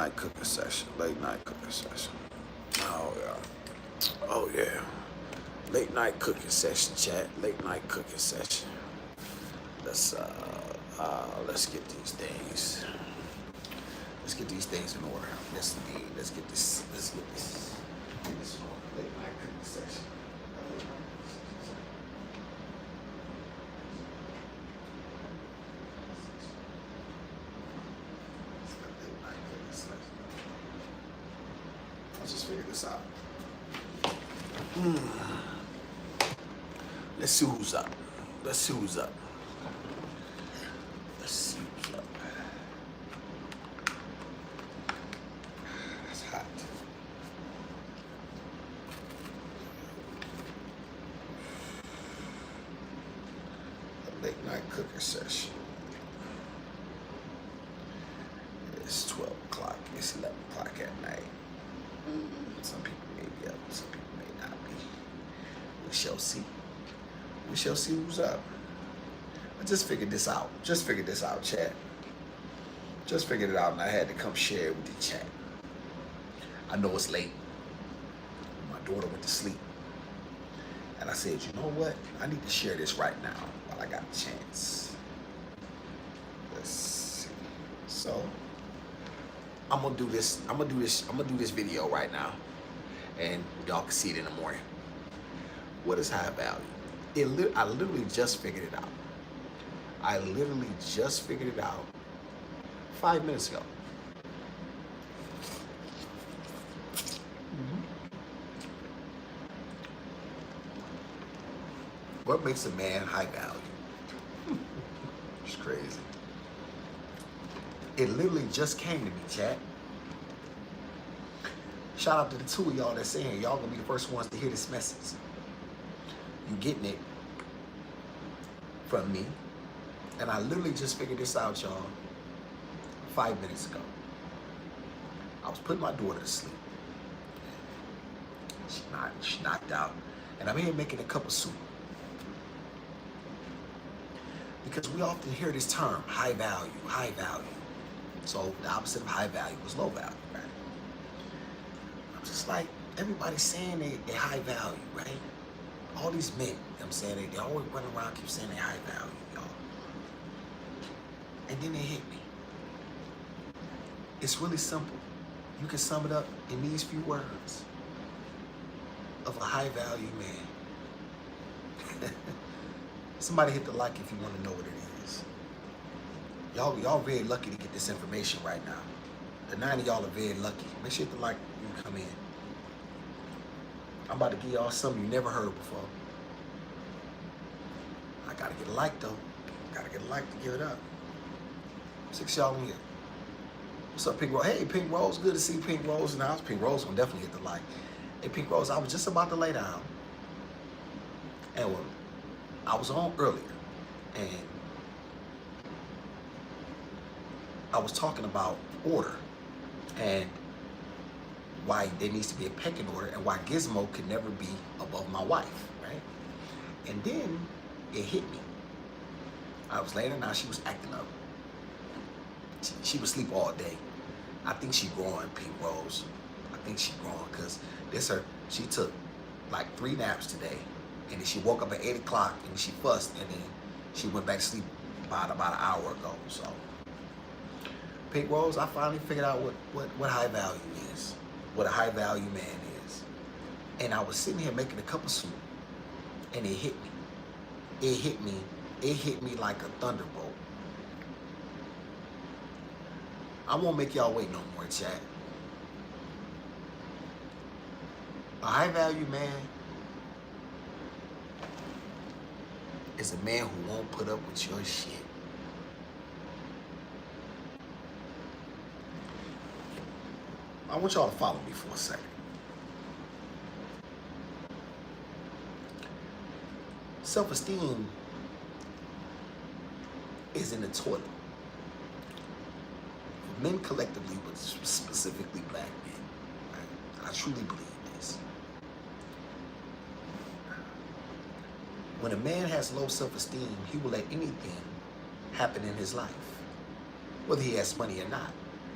Night cooking session. Late night cooking session. Oh yeah. Oh yeah. Late night cooking session, chat. Late night cooking session. Let's get these things. Let's get these things in order. Yes indeed. Let's get this. Let's get this. Get this on. Late night cooking session. Let's just figure this out. Let's see who's up. Let's see who's up. Let's see who's up. It's hot. A late night cooking session. It's 12 o'clock. It's 11 o'clock at night. Some people may be up. Some people may not be. We shall see. We shall see who's up. I just figured this out. Just figured this out, chat. Just figured it out, and I had to come share it with the chat. I know it's late. My daughter went to sleep. And I said, you know what? I need to share this right now while I got the chance. Let's see. So I'm gonna do this. I'm gonna do this video right now, and y'all can see it in the morning. What is high value? I literally just figured it out. I literally just figured it out 5 minutes ago. What makes a man high value? It's crazy. It literally just came to me, chat. Shout out to the two of y'all that's saying y'all gonna be the first ones to hear this message. You getting it from me. And I literally just figured this out, y'all, 5 minutes ago. I was putting my daughter to sleep. She knocked out. And I'm here making a cup of soup. Because we often hear this term, high value, high value. So the opposite of high value is low value, right? I'm just like, everybody's saying they high value, right? All these men, you know what I'm saying, they always run around keep saying they high value, y'all. And then they hit me. It's really simple. You can sum it up in these few words of a high value man. Somebody hit the like if you want to know what it is. Y'all very lucky to get this information right now. The 9 of y'all are very lucky. Make sure you hit the like when you come in. I'm about to give y'all something you never heard before. I gotta get a like though. Gotta get a like to give it up. 6 y'all in here. What's up, Pink Rose? Hey, Pink Rose. Good to see Pink Rose in the house. Pink Rose gonna definitely hit the like. Hey, Pink Rose, I was just about to lay down. And I was on earlier. And I was talking about order. And why there needs to be a pecking order and why Gizmo could never be above my wife, right? And then it hit me. I was laying down, she was acting up. She was asleep all day. I think she growing, Pink Rose. I think she growing because she took like 3 naps today. And then she woke up at 8 o'clock and she fussed and then she went back to sleep about an hour ago, so. Pink Rose, I finally figured out what high value is. What a high value man is. And I was sitting here making a cup of soup and it hit me. It hit me like a thunderbolt. I won't make y'all wait no more, chat. A high value man is a man who won't put up with your shit. I want y'all to follow me for a second. Self-esteem is in the toilet. For men collectively, but specifically black men. Right? I truly believe this. When a man has low self-esteem, he will let anything happen in his life, whether he has money or not.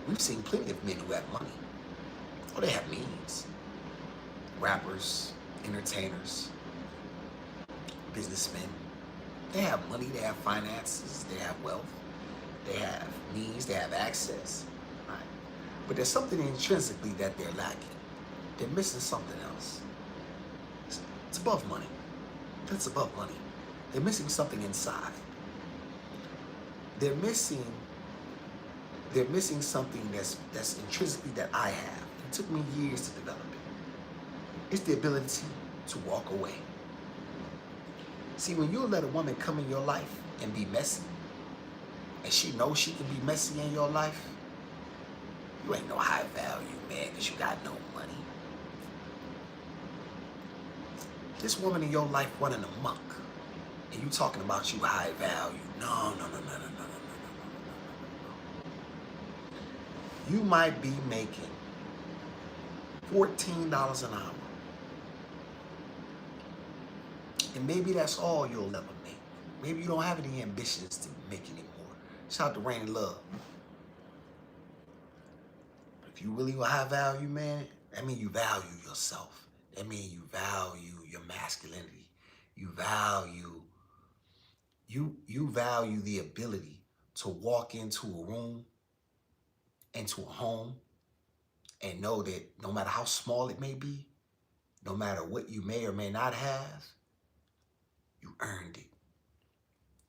We've seen plenty of men who have money. Oh, they have means. Rappers, entertainers, businessmen. They have money, they have finances, they have wealth, they have means, they have access. Right? But there's something intrinsically that they're lacking. They're missing something else. It's above money. That's above money. They're missing something inside. They're missing something that's intrinsically that I have. It took me years to develop it. It's the ability to walk away. See, when you let a woman come in your life and be messy, and she knows she can be messy in your life, you ain't no high value, man, because you got no money. This woman in your life running amok, and you talking about you high value. No. You might be making $14 an hour. And maybe that's all you'll ever make. Maybe you don't have any ambitions to make any more. Shout out to Rainy Love. If you really a high value, man, that means you value yourself. That means you value your masculinity. You value the ability to walk into a room, into a home, and know that no matter how small it may be, no matter what you may or may not have, you earned it.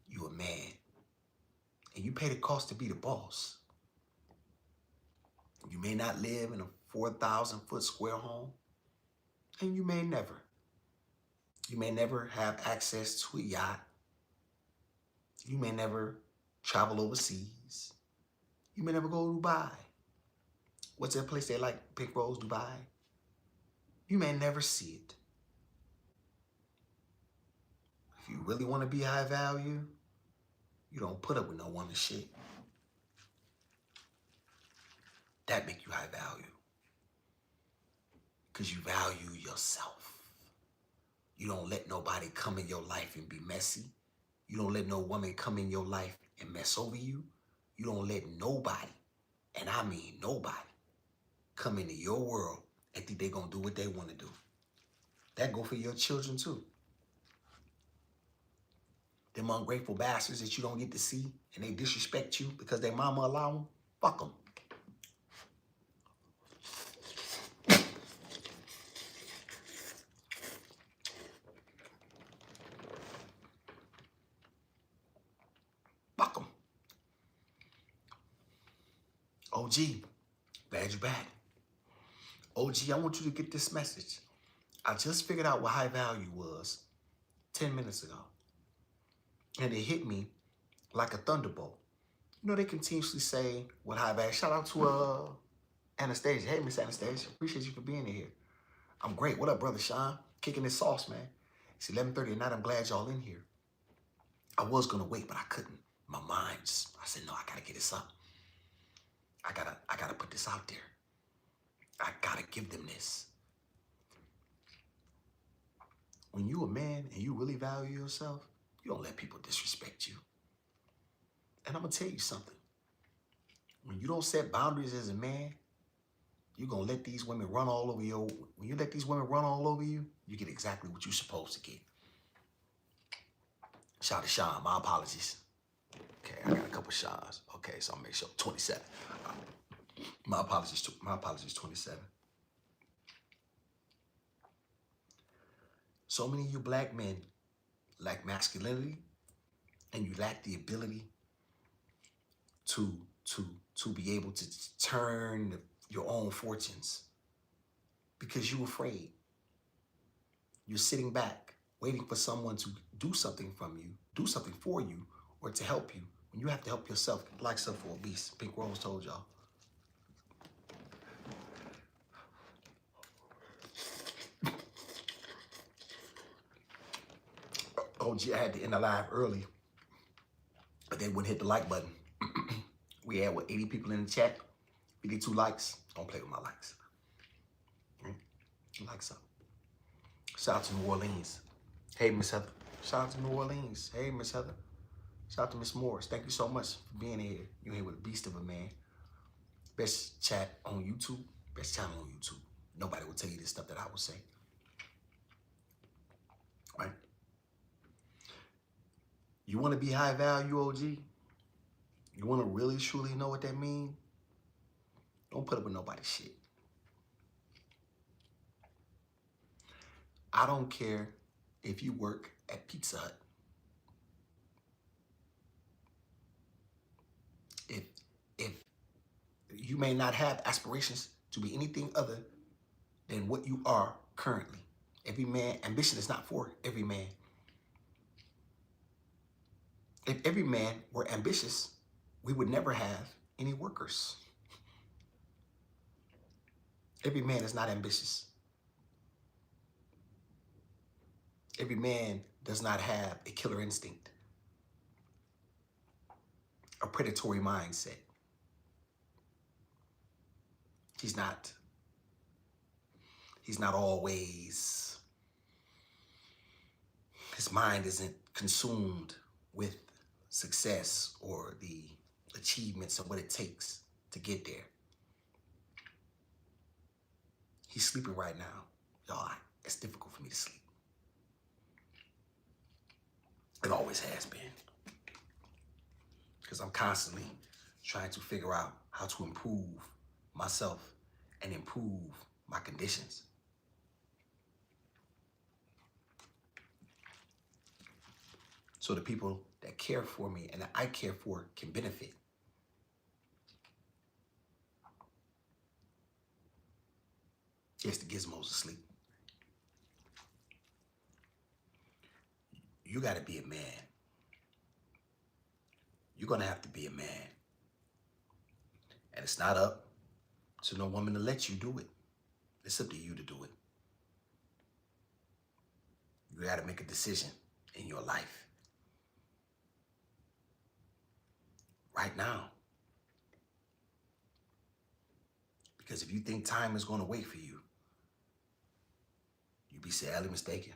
You a man. And you pay the cost to be the boss. You may not live in a 4,000-foot square home, and you may never. You may never have access to a yacht. You may never travel overseas. You may never go to Dubai. What's that place they like? Pink Rose, Dubai? You may never see it. If you really want to be high value, you don't put up with no woman shit. That make you high value. Because you value yourself. You don't let nobody come in your life and be messy. You don't let no woman come in your life and mess over you. You don't let nobody, and I mean nobody, come into your world and think they're going to do what they want to do. That go for your children too. Them ungrateful bastards that you don't get to see and they disrespect you because their mama allow them, fuck them. Fuck them. OG, glad you're back. OG, I want you to get this message. I just figured out what high value was 10 minutes ago. And it hit me like a thunderbolt. You know, they continuously say what high value. Shout out to Anastasia. Hey, Miss Anastasia. Appreciate you for being here. I'm great. What up, Brother Sean? Kicking this sauce, man. It's 11:30 at night. I'm glad y'all in here. I was going to wait, but I couldn't. My mind just, I said, no, I got to get this up. I gotta put this out there. I got to give them this. When you a man and you really value yourself, you don't let people disrespect you. And I'm going to tell you something. When you don't set boundaries as a man, you're going to let these women run all over you. When you let these women run all over you, you get exactly what you're supposed to get. Shout out to Sean. My apologies. Okay, I got a couple shots. Okay, so I'll make sure. 27. My apologies. My apologies, 27. So many of you black men lack masculinity, and you lack the ability to be able to turn your own fortunes because you're afraid. You're sitting back, waiting for someone to do something from you, do something for you, or to help you. When you have to help yourself, like stuff for a beast. Pink Rose told y'all. OG, I had to end the live early, but they wouldn't hit the like button. We had, 80 people in the chat, 52 likes. Don't play with my likes. Likes up. Shout out to New Orleans. Hey, Miss Heather. Shout out to New Orleans. Hey, Miss Heather. Shout out to Miss Morris. Thank you so much for being here. You're here with a beast of a man. Best chat on YouTube. Best channel on YouTube. Nobody will tell you this stuff that I will say. Right? You want to be high value, OG? You want to really, truly know what that means? Don't put up with nobody's shit. I don't care if you work at Pizza Hut. If you may not have aspirations to be anything other than what you are currently. Every man, ambition is not for every man. If every man were ambitious, we would never have any workers. Every man is not ambitious. Every man does not have a killer instinct, a predatory mindset. He's not always, his mind isn't consumed with success or the achievements of what it takes to get there. He's sleeping right now. Y'all, it's difficult for me to sleep. It always has been. Because I'm constantly trying to figure out how to improve myself and improve my conditions. So the people that care for me and that I care for can benefit. Yes, the gizmos asleep. You gotta be a man. You're gonna have to be a man. And it's not up to no woman to let you do it. It's up to you to do it. You gotta make a decision in your life. Right now. Because if you think time is gonna wait for you, you'd be sadly mistaken.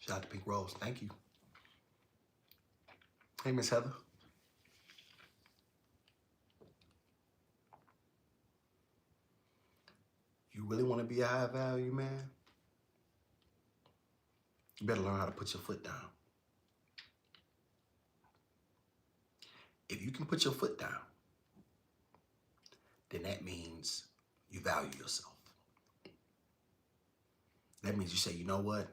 Shout out to Pink Rose. Thank you. Hey, Miss Heather. You really want to be a high value man? You better learn how to put your foot down. If you can put your foot down, then that means you value yourself. That means you say, you know what?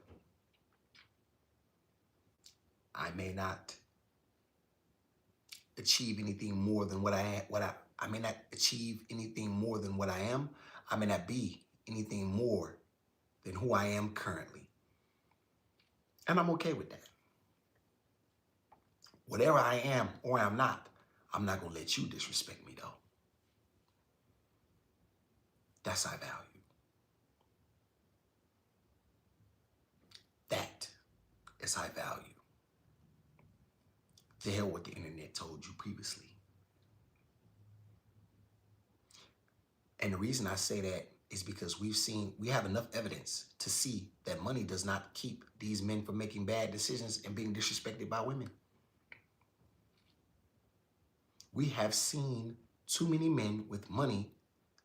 I may not achieve anything more than what I may not achieve anything more than what I am. I may not be anything more than who I am currently. And I'm okay with that. Whatever I am or I'm not gonna let you disrespect me though. That's high value. That is high value. To hell what the internet told you previously. And the reason I say that is because we have enough evidence to see that money does not keep these men from making bad decisions and being disrespected by women. We have seen too many men with money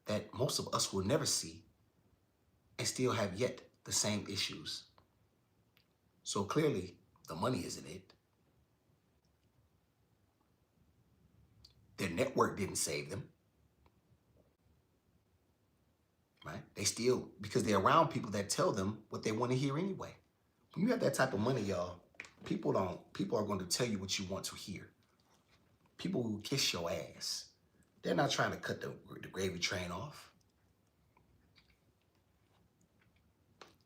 that most of us will never see and still have yet the same issues. So clearly, the money isn't it. Their network didn't save them. Right? They still, because they're around people that tell them what they want to hear anyway. When you have that type of money, y'all, people are going to tell you what you want to hear. People will kiss your ass. They're not trying to cut the gravy train off.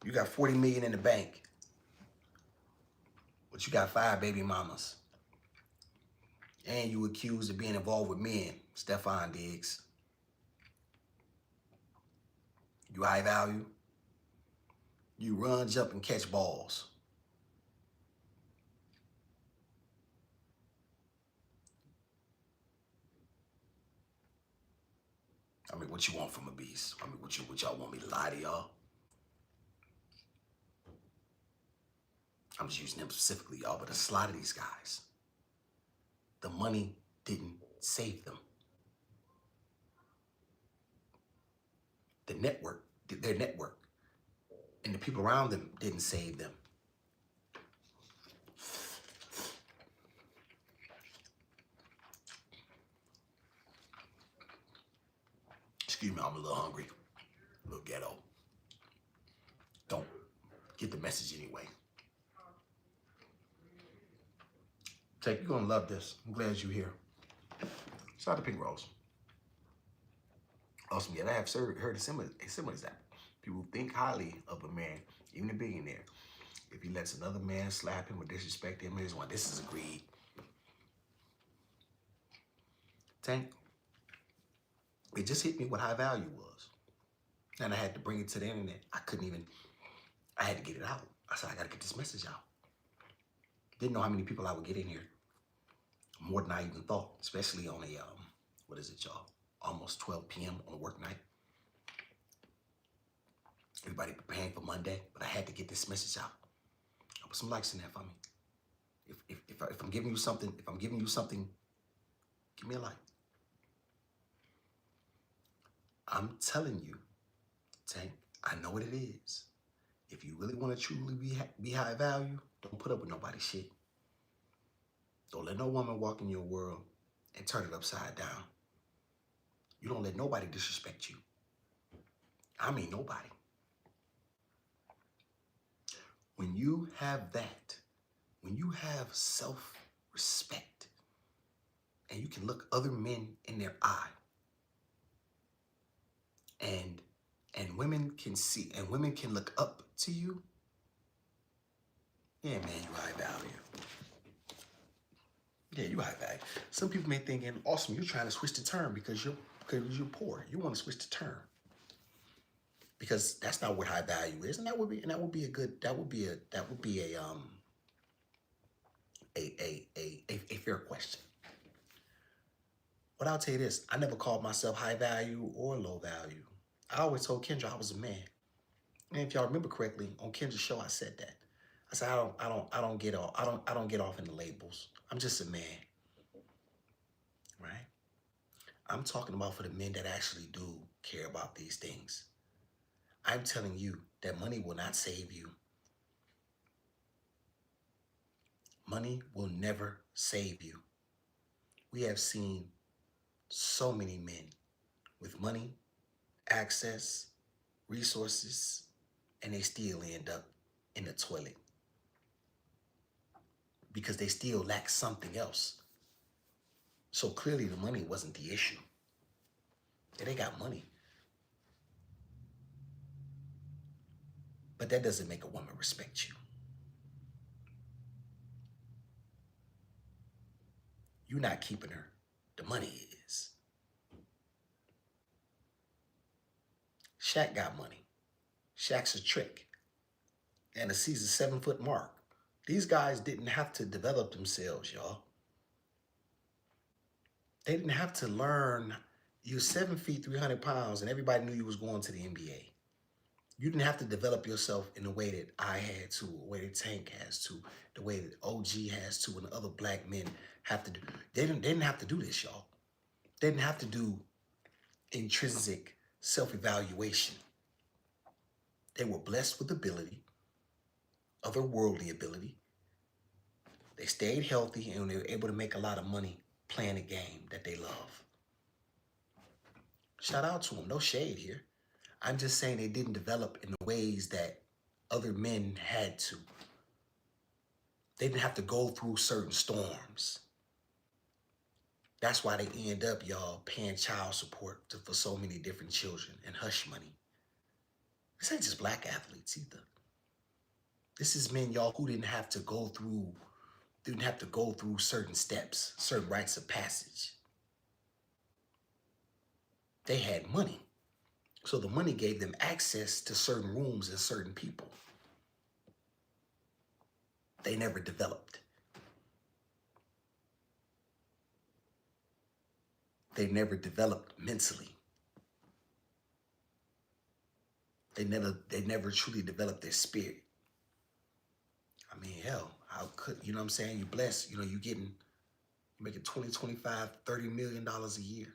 You got 40 million in the bank, but you got 5 baby mamas. And you accused of being involved with men, Stefan Diggs. You high value. You run, jump, and catch balls. I mean, what you want from a beast? I mean, what y'all want me to lie to y'all? I'm just using them specifically, y'all, but a lot of these guys, the money didn't save them. The network, their network, and the people around them didn't save them. Excuse me, I'm a little hungry, a little ghetto. Don't get the message anyway. Take, you're gonna love this. I'm glad you're here. Shout out to Pink Rose. Awesome, yeah, I have heard a similar that people think highly of a man, even a billionaire, if he lets another man slap him or disrespect him. Here's one. This is agreed. Tank, it just hit me what high value was. And I had to bring it to the internet. I had to get it out. I said, I gotta get this message out. Didn't know how many people I would get in here. More than I even thought, especially on a, what is it, y'all? Almost 12 p.m. on a work night. Everybody preparing for Monday, but I had to get this message out. I'll put some likes in there for me. If I'm giving you something, give me a like. I'm telling you, Tank, I know what it is. If you really want to truly be high value, don't put up with nobody's shit. Don't let no woman walk in your world and turn it upside down. You don't let nobody disrespect you. I mean nobody. When you have that, when you have self-respect, and you can look other men in their eye, and women can see, and women can look up to you, yeah, man, you high value. Yeah, you high value. Some people may think, awesome, you're trying to switch the term because you're poor. You want to switch the term because that's not what high value is, and that would be a fair question. But I'll tell you this: I never called myself high value or low value. I always told Kendra I was a man. And if y'all remember correctly, on Kendra's show, I said that. I said I don't get off in the labels. I'm just a man, right? I'm talking about for the men that actually do care about these things. I'm telling you that money will not save you. Money will never save you. We have seen so many men with money, access, resources, and they still end up in the toilet because they still lack something else. So clearly the money wasn't the issue. Yeah, they got money. But that doesn't make a woman respect you. You're not keeping her. The money is. Shaq got money. Shaq's a trick. And to seize a 7-foot mark. These guys didn't have to develop themselves, y'all. They didn't have to learn. You're 7 feet, 300 pounds, and everybody knew you was going to the NBA. You didn't have to develop yourself in the way that I had to, the way that Tank has to, the way that OG has to, and the other black men have to do. They didn't have to do this, y'all. They didn't have to do intrinsic self-evaluation. They were blessed with ability, otherworldly ability. They stayed healthy, and they were able to make a lot of money playing a game that they love. Shout out to them. No shade here. I'm just saying they didn't develop in the ways that other men had to. They didn't have to go through certain storms. That's why they end up, y'all, paying child support for so many different children and hush money. This ain't just black athletes either. This is men, y'all, who didn't have to go through certain steps, certain rites of passage. They had money. So the money gave them access to certain rooms and certain people. They never developed. They never developed mentally. They never truly developed their spirit. I'm mean, hell, how could, you know what I'm saying? You're blessed. You know, you're making 20, 25, $30 million a year,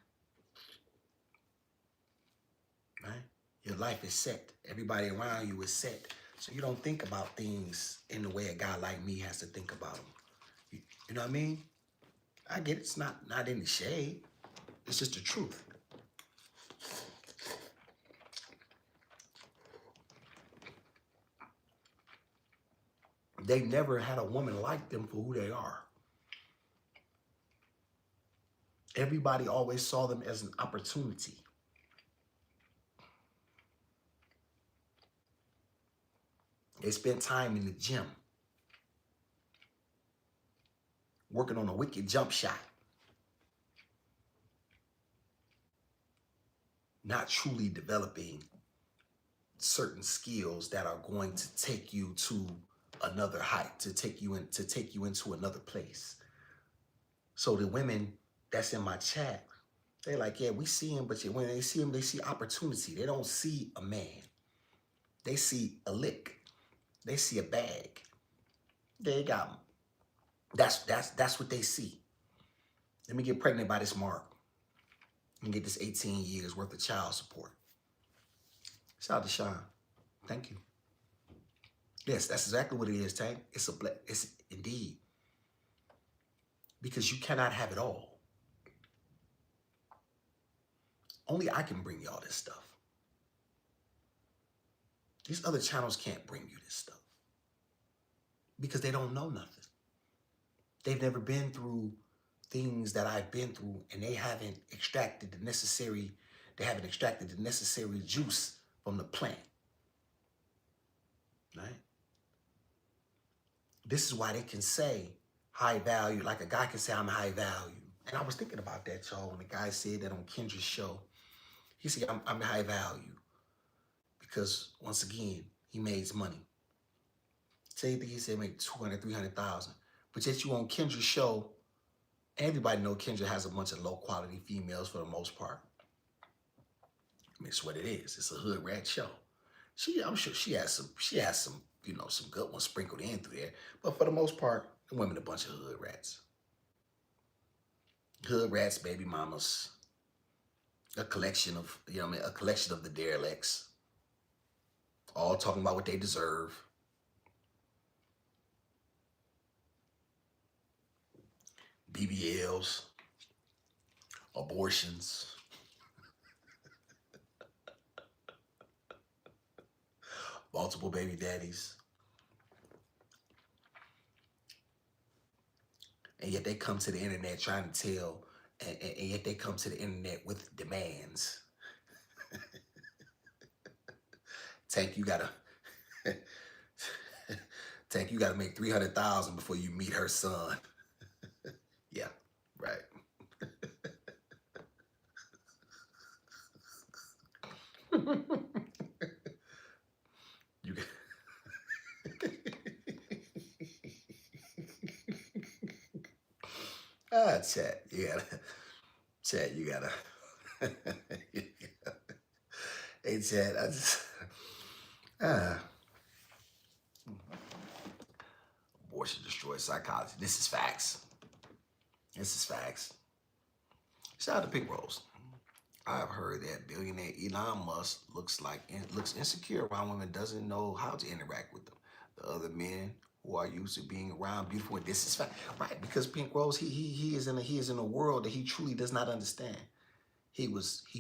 right? Your life is set. Everybody around you is set. So you don't think about things in the way a guy like me has to think about them. You know what I mean? I get it. It's not in the shade. It's just the truth. They never had a woman like them for who they are. Everybody always saw them as an opportunity. They spent time in the gym working on a wicked jump shot, not truly developing certain skills that are going to take you to another height, to take you into another place. So the women that's in my chat, they're like, yeah, we see him, but when they see him, they see opportunity. They don't see a man. They see a lick. They see a bag. They got him. That's what they see. Let me get pregnant by this mark and get this 18 years worth of child support. Shout out to Sean. Thank you. Yes, that's exactly what it is, Tank. It's indeed. Because you cannot have it all. Only I can bring y'all this stuff. These other channels can't bring you this stuff. Because they don't know nothing. They've never been through things that I've been through, and they haven't extracted the necessary juice from the plant. Right? This is why they can say high value, like a guy can say I'm high value. And I was thinking about that, y'all, when the guy said that on Kendra's show. He said, I'm high value. Because once again, he makes money. Same thing he said, make 200, 300,000. But yet you on Kendra's show, everybody know Kendra has a bunch of low quality females for the most part. I mean, it's what it is. It's a hood rat show. I'm sure she has some, you know, some good ones sprinkled in through there. But for the most part, the women a bunch of hood rats. Hood rats, baby mamas. A collection of, you know what I mean, a collection of the derelicts. All talking about what they deserve. BBLs. Abortions. Multiple baby daddies. And yet they come to the internet trying to tell, and yet they come to the internet with demands. Tank, you gotta make 300,000 before you meet her son. Yeah, right. You chat, you gotta. Hey, chat, abortion destroys psychology. This is facts. Shout out to Pink Rose. I've heard that billionaire Elon Musk looks insecure around women, doesn't know how to interact with them. The other men who are used to being around beautiful women. This is fact, right? Because Pink Rose, he is in a world that he truly does not understand. He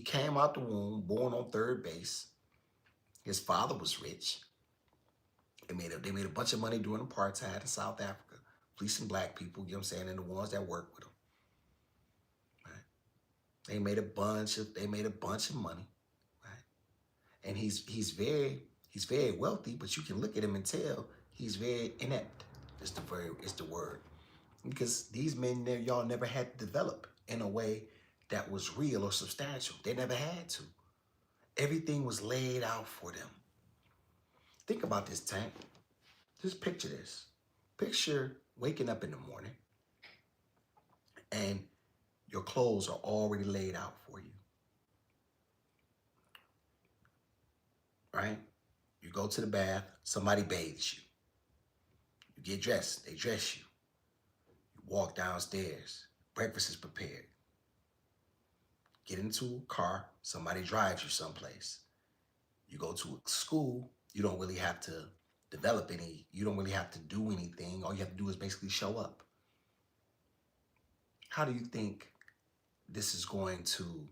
came out the womb, born on third base. His father was rich. They made a bunch of money during apartheid in South Africa, fleecing black people, you know what I'm saying, and the ones that work with them. Right? They made a bunch of money, right? And he's very wealthy, but you can look at him and tell he's very inept. It's the word. Because these men, y'all never had to develop in a way that was real or substantial. They never had to. Everything was laid out for them. Think about this, Tank. Just picture this. Picture waking up in the morning and your clothes are already laid out for you. Right? You go to the bath, somebody bathes you. You get dressed. They dress you. You walk downstairs. Breakfast is prepared. Get into a car. Somebody drives you someplace. You go to a school. You don't really have to develop any. You don't really have to do anything. All you have to do is basically show up. How do you think this is going to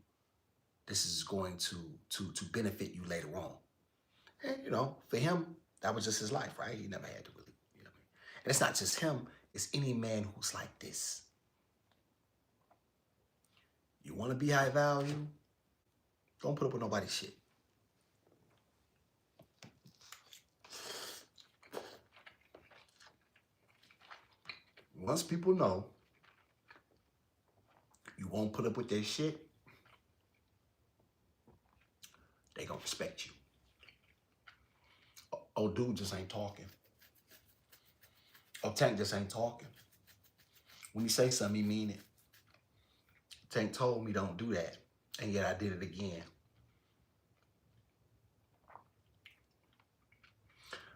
benefit you later on? And for him, that was just his life, right? He never had to really, what I mean? And it's not just him, it's any man who's like this. You want to be high value? Don't put up with nobody's shit. Once people know you won't put up with their shit, they gonna respect you. Oh, dude just ain't talking. Oh, Tank just ain't talking. When he say something, he mean it. Tank told me don't do that, and yet I did it again.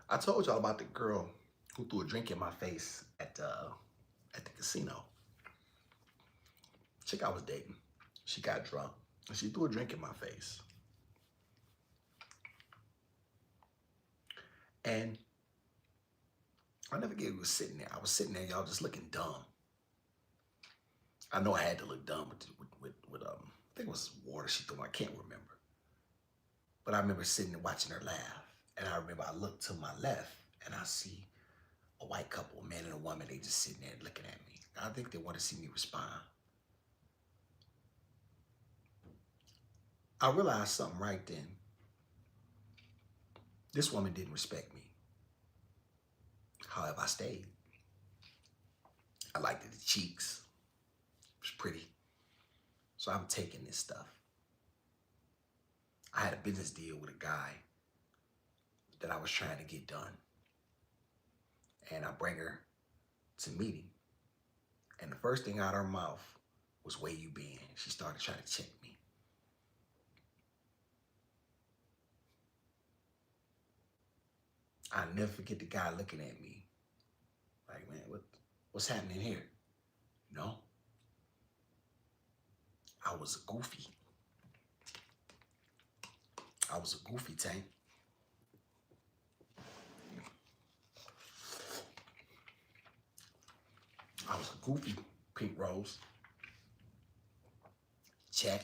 I told y'all about the girl who threw a drink in my face at the casino. Chick I was dating. She got drunk, and she threw a drink in my face. And I never forget who was sitting there. I was sitting there, y'all, just looking dumb. I know I had to look dumb with I think it was water she threw. I can't remember. But I remember sitting and watching her laugh. And I remember I looked to my left and I see a white couple, a man and a woman, they just sitting there looking at me. I think they want to see me respond. I realized something right then. This woman didn't respect me. However, I stayed. I liked the cheeks. It was pretty. So I'm taking this stuff. I had a business deal with a guy that I was trying to get done. And I bring her to meet him. And the first thing out of her mouth was, "Where you been?" She started trying to check me. I'll never forget the guy looking at me like, "Man, what's happening here?" I was a goofy. I was a goofy, Tank. I was a goofy, Pink Rose. Check.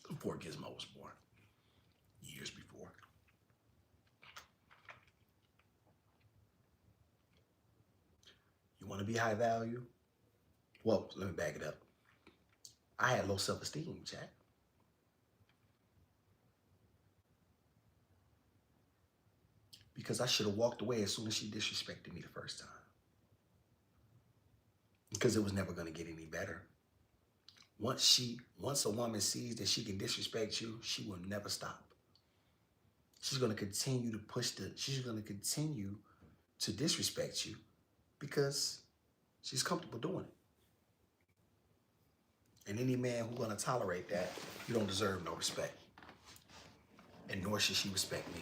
Before Gizmo was born. Years before. You want to be high value? Well, let me back it up. I had low self-esteem, Jack. Because I should have walked away as soon as she disrespected me the first time. Because it was never going to get any better. Once a woman sees that she can disrespect you, she will never stop. She's going to continue to she's going to continue to disrespect you because she's comfortable doing it. And any man who's going to tolerate that, you don't deserve no respect. And nor should she respect me.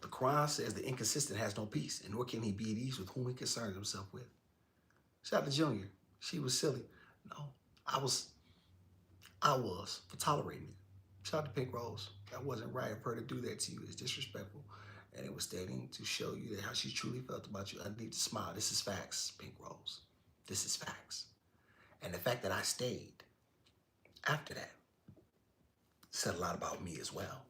The Quran says the inconsistent has no peace, and nor can he be at ease with whom he concerns himself with. Shout out to Junior. She was silly. No, I was for tolerating it. Shout out to Pink Rose. That wasn't right of her to do that to you. It's disrespectful. And it was stating to show you that how she truly felt about you underneath the smile. This is facts, Pink Rose. This is facts. And the fact that I stayed after that said a lot about me as well.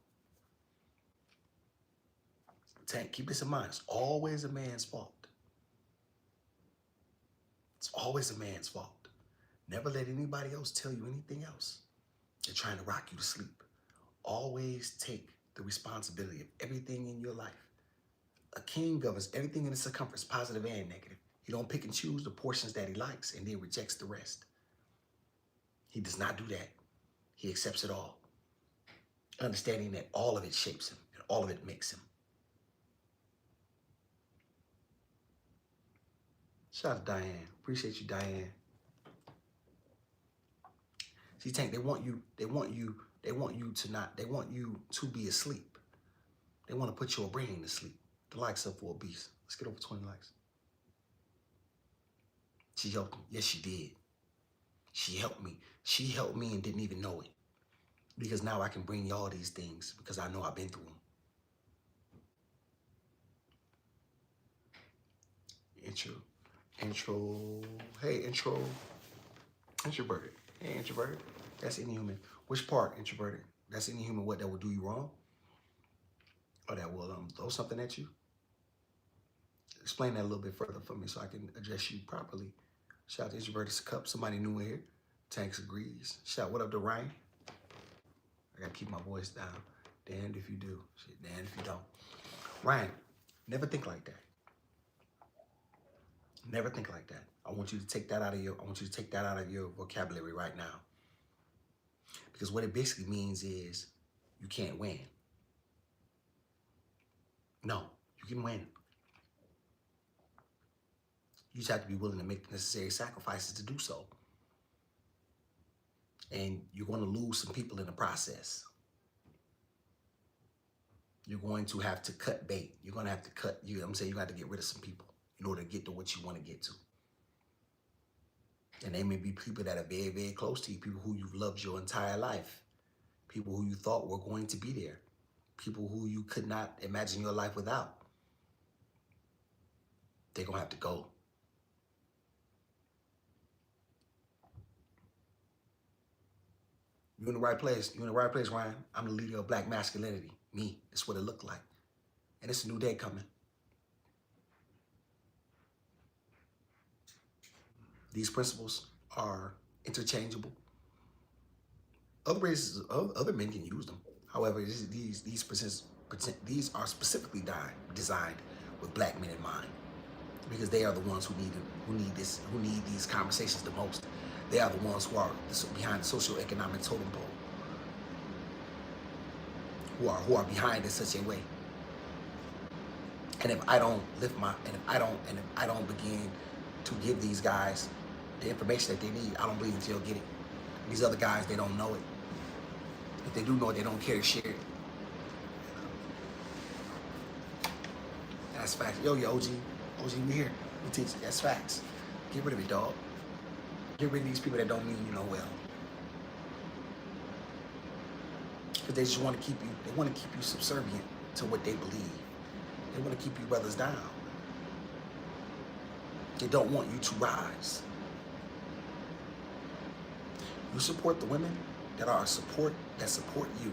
Tank, keep this in mind. It's always a man's fault. It's always a man's fault. Never let anybody else tell you anything else. They're trying to rock you to sleep. Always take the responsibility of everything in your life. A king governs everything in its circumference, positive and negative. He don't pick and choose the portions that he likes and then rejects the rest. He does not do that. He accepts it all. Understanding that all of it shapes him and all of it makes him. Shout out to Diane. Appreciate you, Diane. See, Tank, they want you They want you to not, they want you to be asleep. They want to put your brain to sleep. The likes up for a beast. Let's get over 20 likes. She helped me. Yes, she did. She helped me. She helped me and didn't even know it. Because now I can bring y'all these things because I know I've been through them. Intro. Hey, introverted. Hey, introverted. That's any human. Which part, introverted? That's any human what that will do you wrong? Or that will throw something at you? Explain that a little bit further for me so I can address you properly. Shout out to Introverted Cup. Somebody new in here. Tanks agrees. Shout what up to Ryan. I gotta keep my voice down. Damned if you do. Shit, damned if you don't. Ryan, never think like that. Never think like that. I want you to take that out of your vocabulary right now. Because what it basically means is you can't win. No, you can win. You just have to be willing to make the necessary sacrifices to do so. And you're going to lose some people in the process. You're going to have to cut bait. You're going to have to cut, you know what I'm saying? You got to get rid of some people in order to get to what you want to get to. And they may be people that are very, very close to you, people who you've loved your entire life, people who you thought were going to be there, people who you could not imagine your life without. They're going to have to go. You're in the right place. You're in the right place, Ryan. I'm the leader of black masculinity. Me. That's what it looked like. And it's a new day coming. These principles are interchangeable. Other races, other men can use them. However, these are specifically designed with black men in mind, because they are the ones who need these conversations the most. They are the ones who are behind the socioeconomic totem pole, who are behind in such a way. And if I don't lift and if I don't begin to give these guys the information that they need, I don't believe that they'll get it. These other guys, they don't know it. If they do know it, they don't care to share it. That's facts. Yo, OG, we here. We teach. That's facts. Get rid of it, dog. Get rid of these people that don't mean you no well. Because they just want to keep you. They want to keep you subservient to what they believe. They want to keep you brothers down. They don't want you to rise. You support the women that support you.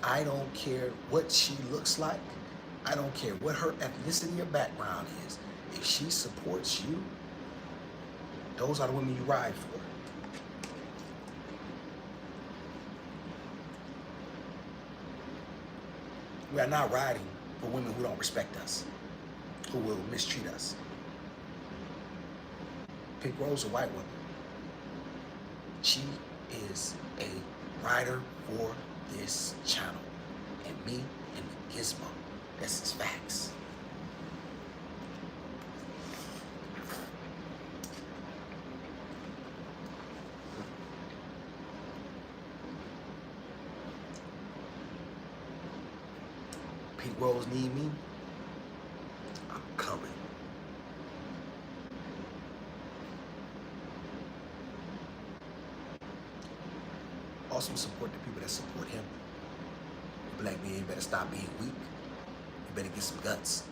I don't care what she looks like. I don't care what her ethnicity or background is. If she supports you, those are the women you ride for. We are not riding for women who don't respect us, who will mistreat us. Pink Rose, a white woman. She is a rider for this channel. And me and the Gizmo. That's his facts. Pink Rose need me. I'm coming. Also support the people that support him. You black men better stop being weak. You better get some guts.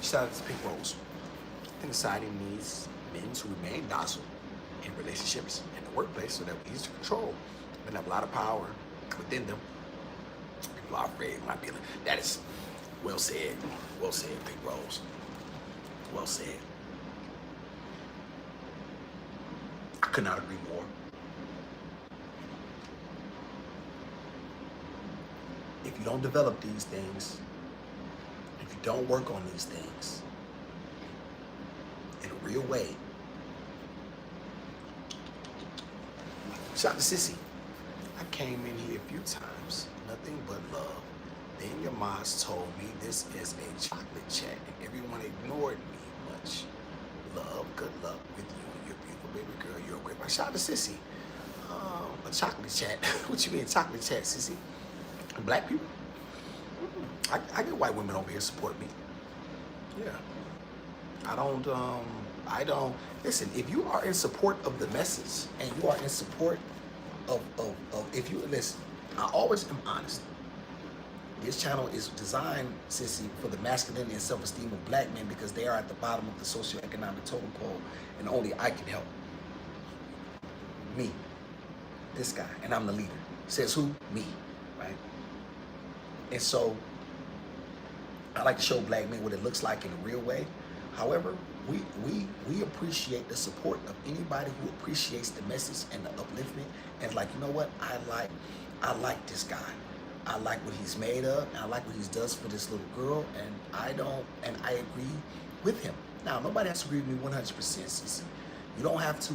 Shout out to Pink Rose. I think society needs men to remain docile in relationships in the workplace so that we're easy to control. Men have a lot of power within them. People are afraid of my feeling. That is well said. Well said, Pink Rose. Well said. I could not agree more. If you don't develop these things, if you don't work on these things in a real way, shout out to Sissy. I came in here a few times, nothing but love. Then your moms told me this is a chocolate chat, and everyone ignored me. Much love, good luck with you and your beautiful baby girl. You're a great one. Shout out to Sissy. chocolate chat. What you mean chocolate chat, sissy? Black people? I get white women over here support me. Yeah. I don't, listen, if you are in support of the message and you are in support if you, listen, I always am honest. This channel is designed, sissy, for the masculinity and self-esteem of black men because they are at the bottom of the socioeconomic totem pole and only I can help. Me. This guy. And I'm the leader. Says who? Me. Right? And so, I like to show black men what it looks like in a real way. However, we appreciate the support of anybody who appreciates the message and the upliftment and like, you know what? I like this guy. I like what he's made of, and I like what he does for this little girl, and I agree with him. Now, nobody has to agree with me 100%, Cece. You don't have to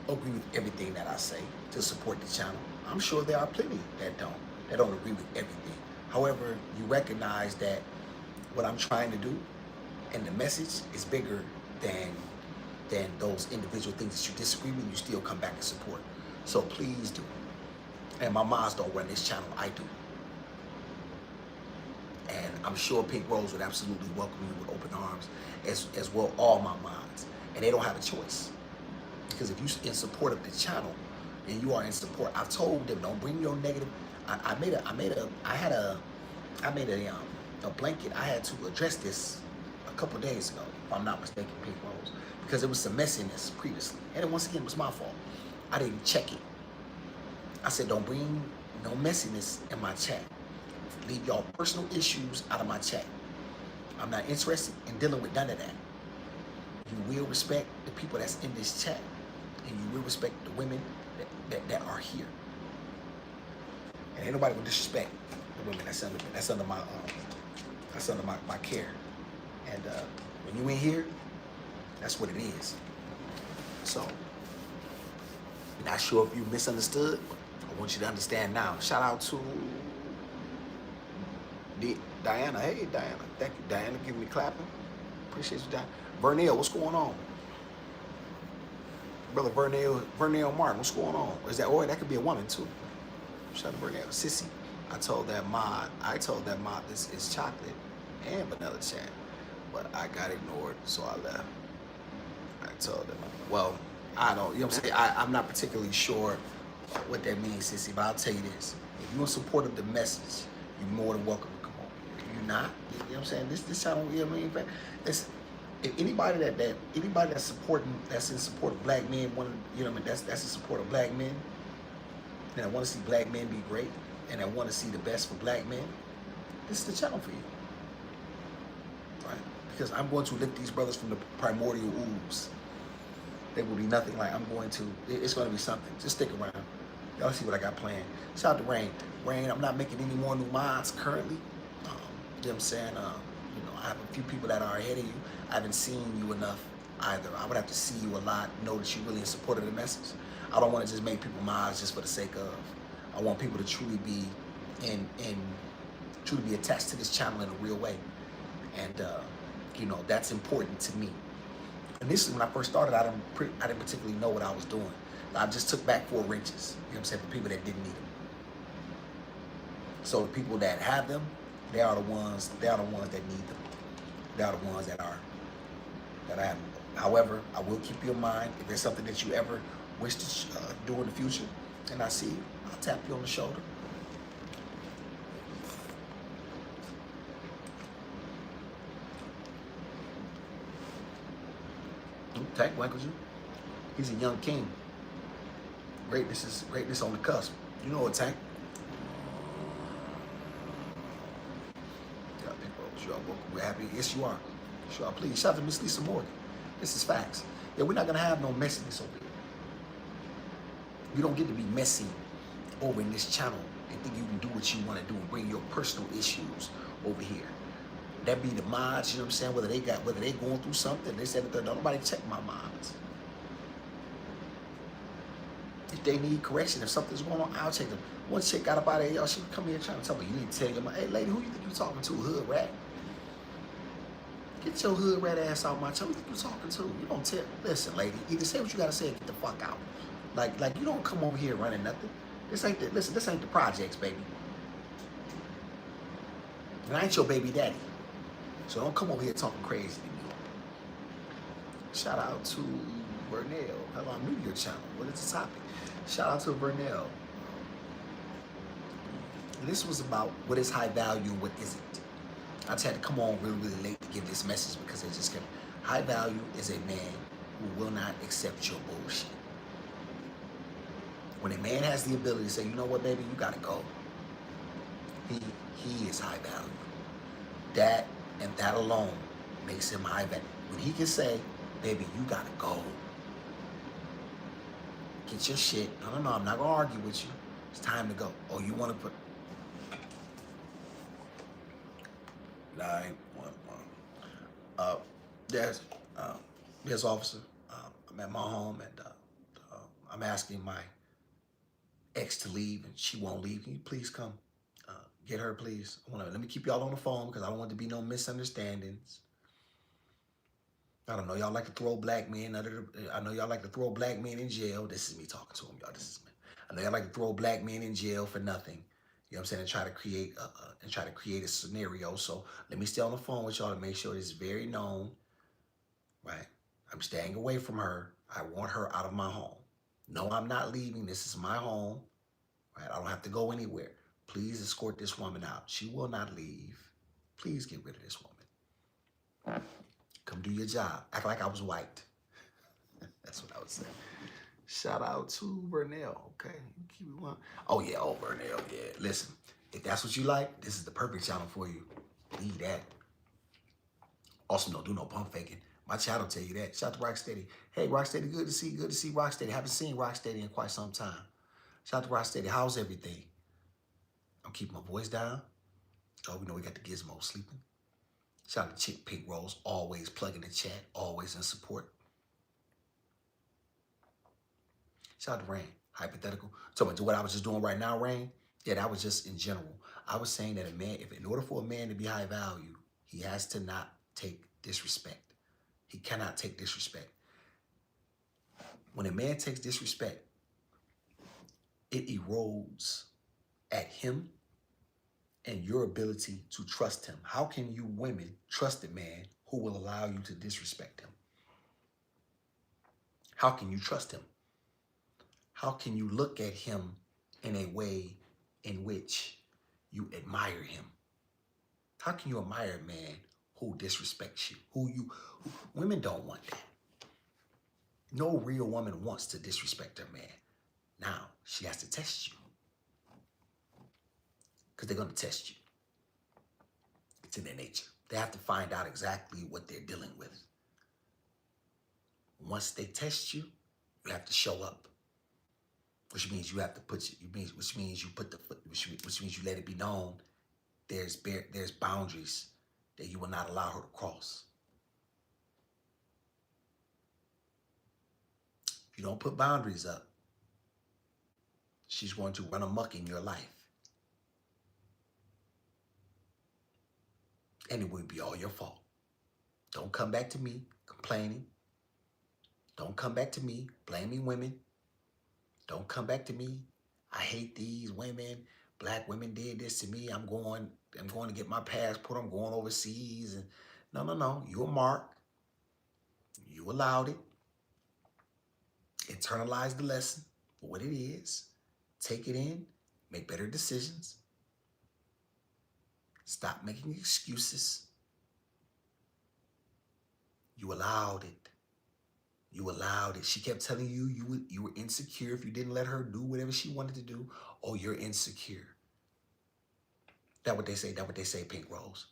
agree with everything that I say to support the channel. I'm sure there are plenty that don't agree with everything. However, you recognize that what I'm trying to do and the message is bigger than those individual things that you disagree with, you still come back and support. So please do. And my moms don't run this channel, I do. And I'm sure Pink Rose would absolutely welcome you with open arms, as well all my moms. And they don't have a choice. Because if you're in support of the channel, and you are in support, I've told them, don't bring your negative. I made a blanket. I had to address this a couple days ago, if I'm not mistaken, Pink Rose, because there was some messiness previously. And once again, it was my fault. I didn't check it. I said, don't bring no messiness in my chat. Leave y'all personal issues out of my chat. I'm not interested in dealing with none of that. You will respect the people that's in this chat, and you will respect the women that are here. And ain't nobody will disrespect the women that's under my care. And when you in here, that's what it is. So, not sure if you misunderstood. I want you to understand now. Shout out to Diana. Hey, Diana. Thank you, Diana, giving me clapping. Appreciate you, Diana. Vernell, what's going on? Brother Vernell Martin, what's going on? Is that, or that could be a woman too. Shout out to Vernell. Sissy, I told that mod this is chocolate and vanilla chat, but I got ignored, so I left. I told them, well, I don't, you know what I'm saying? I'm not particularly sure what that means, Sissy, but I'll tell you this. If you're in support of the message, you're more than welcome to come on. If you're not, you know what I'm saying? This channel, you know what I mean? Listen, if anybody that's in support of black men, you know what I mean, that's in support of black men, and I want to see black men be great, and I want to see the best for black men, this is the channel for you. Right? Because I'm going to lift these brothers from the primordial ooze. They will be nothing like it's going to be something. Just stick around. Y'all see what I got planned. Shout out to Rain. Rain, I'm not making any more new mods currently. You know what I'm saying? I have a few people that are ahead of you. I haven't seen you enough either. I would have to see you a lot, know that you're really in support of the message. I don't want to just make people mods just for the sake of. I want people to truly be truly be attached to this channel in a real way. And that's important to me. Initially, when I first started, I didn't particularly know what I was doing. I just took back 4 wrenches, you know what I'm saying, for people that didn't need them. So the people that have them, they are the ones that need them. They are the ones that I have them. However, I will keep you in mind. If there's something that you ever wish to do in the future, and I see you, I'll tap you on the shoulder. Tank Wanker's you. He's a young king. Greatness on the cusp. You know what, Tank? Yeah, people, you are welcome. We're happy. Yes, you are. Sure, please. Shout out to Miss Lisa Morgan. This is facts. Yeah, we're not gonna have no messiness over here. You don't get to be messy over in this channel and think you can do what you want to do and bring your personal issues over here. That be the mods, you know what I'm saying? Whether they going through something, they said that nobody check my mods. If they need correction, if something's going on, I'll check them. One chick got up out of here, y'all, she would come here trying to tell me, you need to tell your mom, hey lady, who you think you talking to, hood rat? Get your hood rat ass out my channel. Who you think you talking to? You don't tell. Listen, lady, either say what you gotta say or get the fuck out. Like you don't come over here running nothing. This ain't the listen. This ain't the projects, baby. And I ain't your baby daddy. So don't come over here talking crazy to me. Shout out to Vernell. Hello, I'm new to your channel. What is the topic? Shout out to Vernell. This was about what is high value and what isn't. I just had to come on really, really late to give this message because it just kept. High value is a man who will not accept your bullshit. When a man has the ability to say, you know what, baby, you gotta go. He is high value. That and that alone makes him high value. When he can say, baby, you gotta go. Get your shit. No, I'm not gonna argue with you. It's time to go. Oh, you wanna put 911. Uh, there's, there's officer. I'm at my home and I'm asking my ex to leave and she won't leave. Can you please come get her, please? Let me keep y'all on the phone because I don't want there to be no misunderstandings. I don't know. Y'all like to throw black men I know y'all like to throw black men in jail. This is me talking to him, y'all. This is me. I know y'all like to throw black men in jail for nothing. You know what I'm saying? And try to create a scenario. So let me stay on the phone with y'all to make sure it's very known. Right? I'm staying away from her. I want her out of my home. No, I'm not leaving. This is my home. Right? I don't have to go anywhere. Please escort this woman out. She will not leave. Please get rid of this woman. Come do your job. Act like I was white. That's what I would say. Shout out to Vernell. Okay. Keep it on. Oh, yeah. Oh, Vernell. Yeah. Listen, if that's what you like, this is the perfect channel for you. Leave that. Also, don't do no pump faking. My channel tell you that. Shout out to Rocksteady. Hey, Rocksteady, good to see you. Good to see Rocksteady. Haven't seen Rocksteady in quite some time. Shout out to Rocksteady. How's everything? I'm keeping my voice down. Oh, we know we got the gizmo sleeping. Shout out to Chick Pink Rose, always plugging the chat, always in support. Shout out to Rain, hypothetical. So what I was just doing right now, Rain, yeah, that was just in general. I was saying that a man, if in order for a man to be high value, he has to not take disrespect. He cannot take disrespect. When a man takes disrespect, it erodes at him and your ability to trust him. How can you women trust a man who will allow you to disrespect him? How can you trust him? How can you look at him in a way in which you admire him? How can you admire a man who disrespects you? Women don't want that. No real woman wants to disrespect her man. Now, she has to test you. Because they're going to test you. It's in their nature. They have to find out exactly what they're dealing with. Once they test you, you have to show up. Which means you have to which means you let it be known there's boundaries that you will not allow her to cross. If you don't put boundaries up, she's going to run amok in your life. And it will be all your fault. Don't come back to me complaining. Don't come back to me blaming women. Don't come back to me. I hate these women. Black women did this to me. I'm going to get my passport. I'm going overseas. And no. You're Mark. You allowed it. Internalize the lesson for what it is. Take it in. Make better decisions. Stop making excuses. You allowed it. You allowed it. She kept telling you you were insecure if you didn't let her do whatever she wanted to do. Oh, you're insecure. That's what they say. That's what they say, Pink Rose.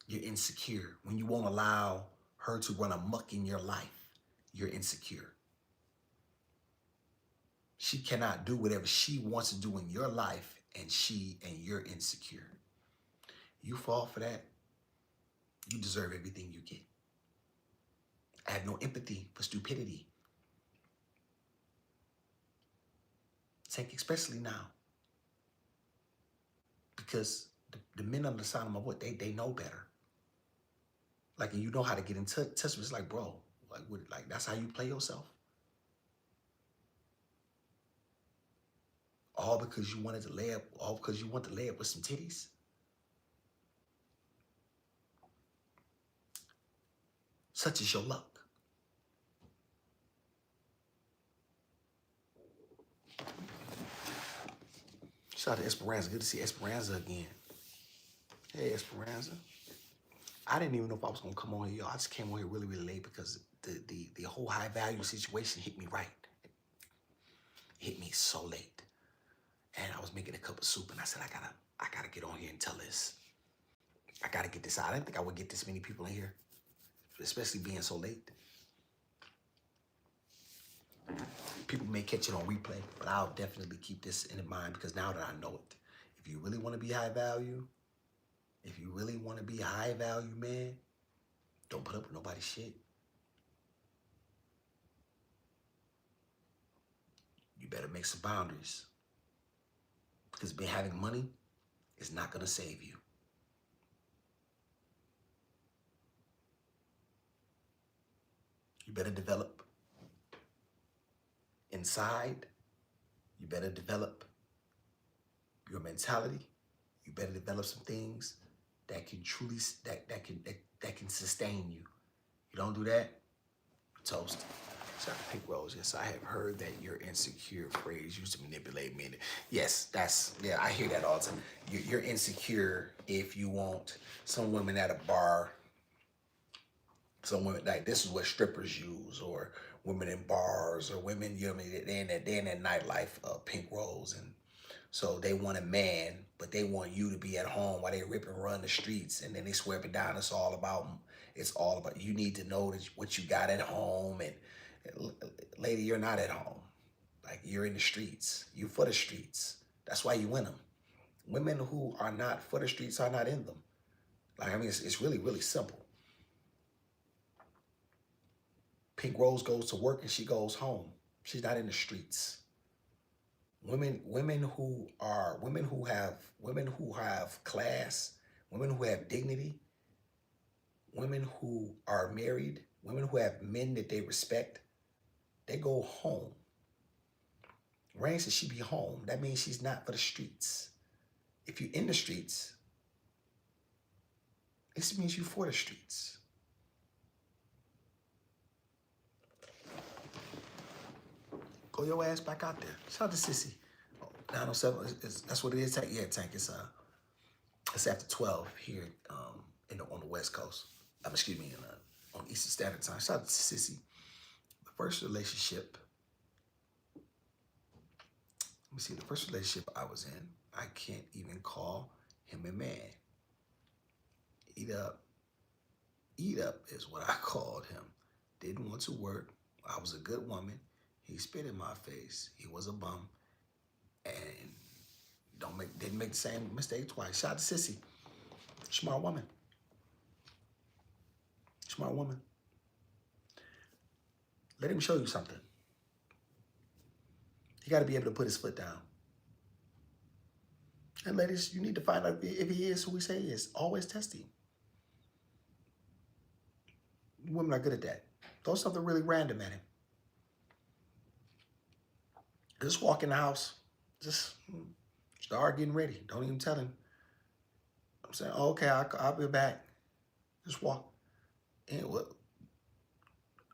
You're insecure. When you won't allow her to run amok in your life, you're insecure. She cannot do whatever she wants to do in your life, and you're insecure. You fall for that, you deserve everything you get. I have no empathy for stupidity. Especially now. Because the men on the side of my foot, they know better. Like, and you know how to get in touch with. It's like, bro, Like that's how you play yourself? All because you wanted to lay up, all because you want to lay up with some titties? Such is your luck. Shout out to Esperanza. Good to see Esperanza again. Hey, Esperanza. I didn't even know if I was gonna come on here, y'all. I just came on here really, really late because the whole high value situation hit me right. It hit me so late. And I was making a cup of soup and I said, I gotta get on here and tell this. I gotta get this out. I didn't think I would get this many people in here, especially being so late. People may catch it on replay, but I'll definitely keep this in mind because now that I know it, if you really want to be high value, if you really want to be a high value man, don't put up with nobody's shit. You better make some boundaries because having money is not going to save you. You better develop inside. You better develop your mentality. You better develop some things that can truly that can sustain you. You don't do that, toast. Shout out to Pink Rose. Yes, I have heard that your insecure phrase used to manipulate men. Yes, yeah, I hear that all the time. You're insecure if you want some women at a bar. Some women, like this is what strippers use, or women in bars, or women, you know what I mean, they're in that nightlife, Pink Rose. And so they want a man, but they want you to be at home while they rip and run the streets, and then they swear up and down it's all about you need to know that what you got at home. And lady, you're not at home. Like, you're in the streets. You for the streets. That's why you win them. Women who are not for the streets are not in them. Like, I mean, it's really, really simple. Pink Rose goes to work and she goes home. She's not in the streets. Women who have class, women who have dignity, women who are married, women who have men that they respect, they go home. Rain says she be home. That means she's not for the streets. If you're in the streets, this means you for the streets. Go your ass back out there. Shout out to Sissy. 907, that's what it is. Yeah, Tank. It's after 12 here on the West Coast. Excuse me, on Eastern Standard Time. Shout out to Sissy. The first relationship I was in, I can't even call him a man. Eat up is what I called him. Didn't want to work. I was a good woman. He spit in my face. He was a bum. And didn't make the same mistake twice. Shout out to Sissy. Smart woman. Smart woman. Let him show you something. He got to be able to put his foot down. And ladies, you need to find out if he is who we say he is. Always test him. Women are good at that. Throw something really random at him. Just walk in the house. Just start getting ready. Don't even tell him. I'm saying, oh, okay, I'll be back. Just walk. And what?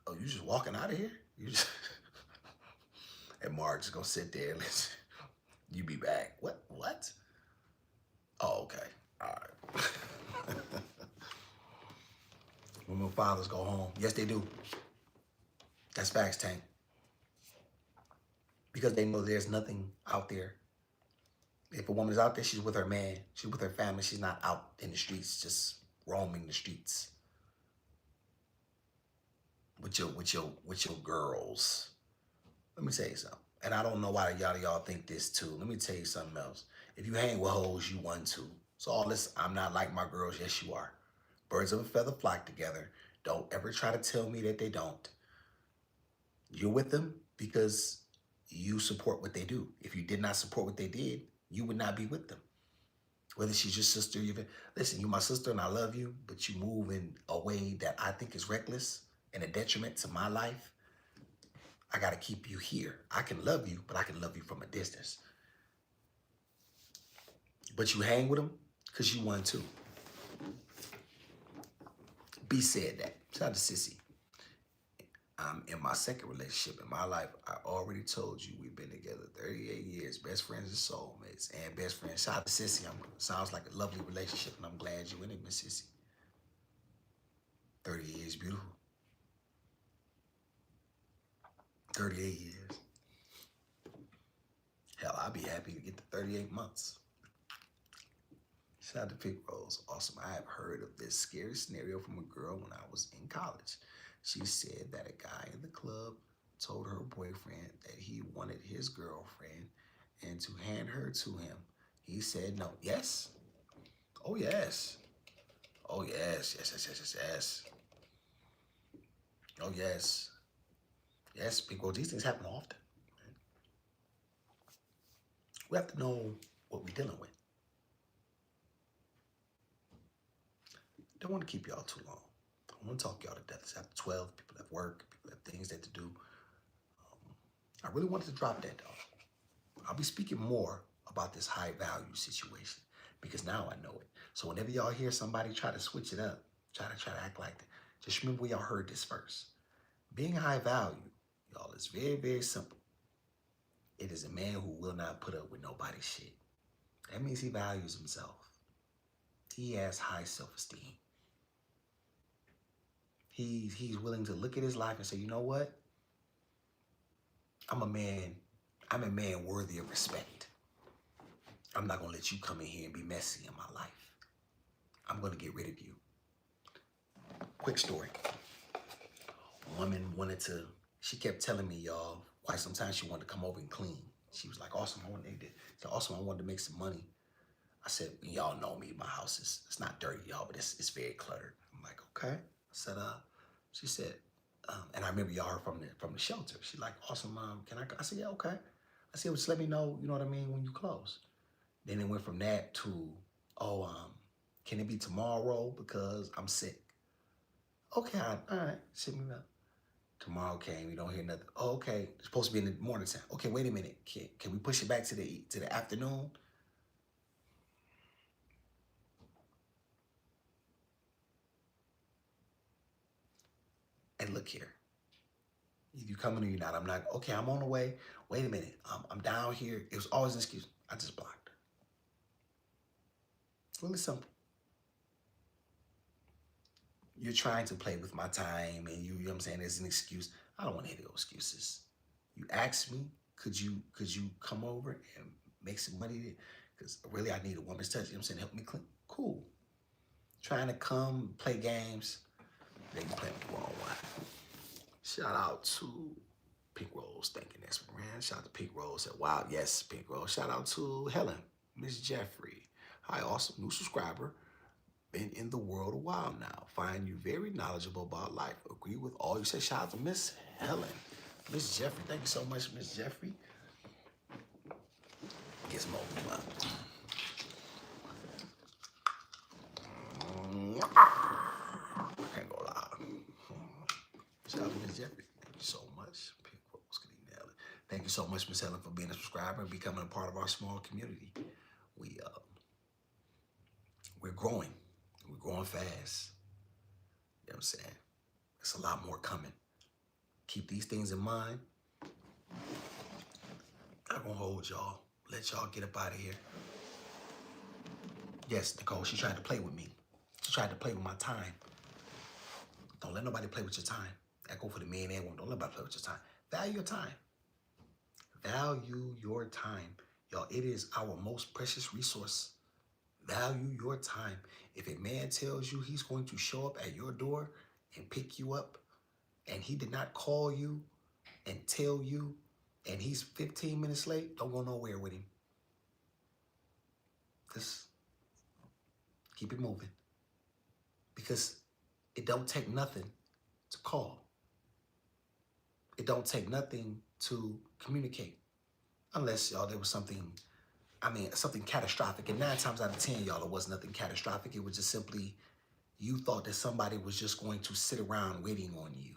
Oh, you just walking out of here? You just and Mark's gonna sit there and listen. You be back. What? Oh, okay. All right. When fathers go home. Yes, they do. That's facts, Tank. Because they know there's nothing out there. If a woman is out there, she's with her man. She's with her family. She's not out in the streets, just roaming the streets with your girls. Let me tell you something. And I don't know why y'all think this too. Let me tell you something else. If you hang with hoes, you want to. So all this, I'm not like my girls. Yes, you are. Birds of a feather flock together. Don't ever try to tell me that they don't. You're with them because you support what they do. If you did not support what they did, you would not be with them. Whether she's your sister, listen, you're my sister and I love you, but you move in a way that I think is reckless, and a detriment to my life, I got to keep you here. I can love you, but I can love you from a distance. But you hang with them because you want to. B said that. Shout out to Sissy. I'm in my second relationship in my life. I already told you we've been together 38 years, best friends and soulmates, and best friends. Shout out to Sissy. Sounds like a lovely relationship, and I'm glad you in it, Miss Sissy. 38 years, beautiful. 38 years. Hell, I'd be happy to get to 38 months. Shout out to Pink Rose. Awesome. I have heard of this scary scenario from a girl when I was in college. She said that a guy in the club told her boyfriend that he wanted his girlfriend and to hand her to him. He said no. Yes? Oh, yes. Oh, yes. Yes. Oh, yes. Yes, because these things happen often. We have to know what we're dealing with. Don't want to keep y'all too long. I want to talk y'all to death. It's after 12. People have work. People have things that to do. I really wanted to drop that, though. I'll be speaking more about this high value situation because now I know it. So whenever y'all hear somebody try to switch it up, try to act like that, just remember where y'all heard this first. Being high value, y'all, is very, very simple. It is a man who will not put up with nobody's shit. That means he values himself. He has high self-esteem. He's willing to look at his life and say, you know what? I'm a man worthy of respect. I'm not gonna let you come in here and be messy in my life. I'm gonna get rid of you. Quick story. A woman she kept telling me, y'all, why sometimes she wanted to come over and clean. She was like, awesome, I wanted to make some money. I said, y'all know me, my house it's not dirty, y'all, but it's very cluttered. I'm like, okay. I said, she said, and I remember y'all heard from the shelter. She's like, awesome, can I go? I said, yeah, okay. I said, well, just let me know, you know what I mean, when you close. Then it went from that to, can it be tomorrow because I'm sick? Okay, all right, send me up. Tomorrow came, you don't hear nothing. Oh, okay, it's supposed to be in the morning time. Okay, wait a minute, can we push it back to the afternoon? And look here, if you coming or you're not, I'm not, okay, I'm on the way. Wait a minute, I'm down here. It was always an excuse. I just blocked her. It's really simple. You're trying to play with my time and you know what I'm saying, there's an excuse. I don't want to hear those excuses. You asked me, could you come over and make some money? Because really I need a woman's touch, you know what I'm saying, help me clean. Cool. Trying to come play games, then you playing the wrong one. Shout out to Pink Rose thinking that's man. Shout out to Pink Rose said, wow, yes, Pink Rose. Shout out to Helen, Miss Jeffrey. Hi, awesome new subscriber. Been in the world a while now. Find you very knowledgeable about life. Agree with all you said. Shout out to Miss Helen. Miss Jeffrey, thank you so much, Miss Jeffrey. Get some more. I can't go loud. Shout out to Miss Jeffrey. Thank you so much. Pink Rose, can you nail it? Thank you so much, Miss Helen, for being a subscriber and becoming a part of our small community. We're growing. We're growing fast. You know what I'm saying? There's a lot more coming. Keep these things in mind. I'm gonna hold y'all. Let y'all get up out of here. Yes, Nicole, she tried to play with me. She tried to play with my time. Don't let nobody play with your time. That go for the men and women. Don't let nobody play with your time. Value your time. Value your time. Y'all, it is our most precious resource. Value your time. If a man tells you he's going to show up at your door and pick you up, and he did not call you and tell you, and he's 15 minutes late, don't go nowhere with him. Just keep it moving. Because it don't take nothing to call. It don't take nothing to communicate. Unless, y'all, there was something catastrophic. And 9 times out of 10, y'all, it was nothing catastrophic. It was just simply you thought that somebody was just going to sit around waiting on you.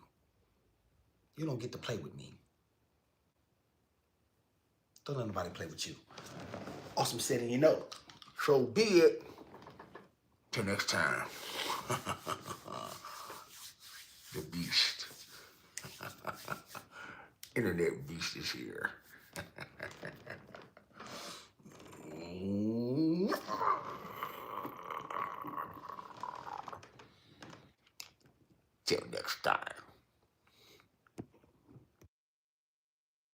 You don't get to play with me. Don't let nobody play with you. Awesome setting, you know. So be it. Till next time. The beast. Internet beast is here. Till next time.